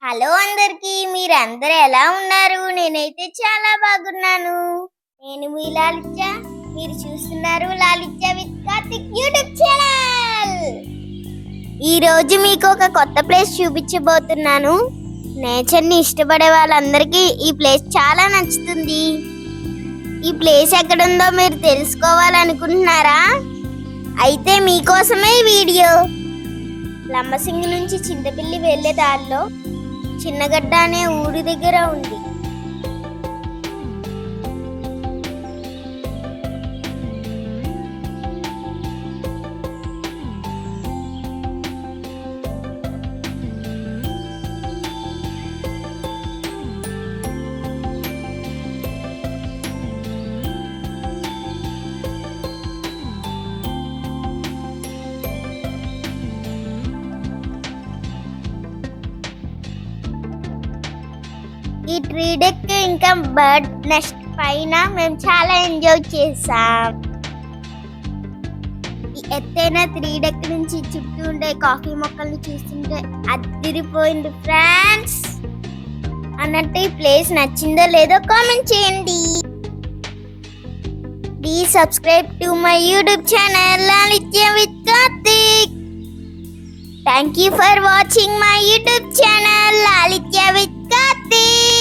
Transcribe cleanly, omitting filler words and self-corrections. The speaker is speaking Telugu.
హలో అందరికీ మీరందరూ ఎలా ఉన్నారు? నేనైతే చాలా బాగున్నాను. నేను మీ లాలిత్య. మీరు చూస్తున్నారు Lalitya with Karthik YouTube channel. ఈ రోజు మీకు ఒక కొత్త ప్లేస్ చూపించబోతున్నాను. నేచర్ ని ఇష్టపడే వాళ్ళందరికీ ఈ ప్లేస్ చాలా నచ్చుతుంది. ఈ ప్లేస్ ఎక్కడుందో మీరు తెలుసుకోవాలనుకుంటున్నారా? అయితే మీకోసమే ఈ వీడియో. లంబసింగి నుంచి చింతపల్లి వెళ్లే దారిలో చిన్నగడ్డ అనే ఊరి దగ్గర ఉంది. ఈ ట్రీ డెక్ ఇంకా బర్డ్ నెస్ట్ పైన మేము చాలా ఎంజాయ్ చేసాం. ఈ ఎత్తైన ట్రీ డెక్ నుంచి చుట్టూ ఉండే కాఫీ మొక్కల్ని చూస్తుంటే అదిరిపోయింది ఫ్రెండ్స్. అన్నట్టు ఈ ప్లేస్ నచ్చిందో లేదో కామెంట్ చేయండి. Please subscribe to my YouTube channel Lalitya with Karthik. Thank you for watching my YouTube channel Lalitya with Karthik.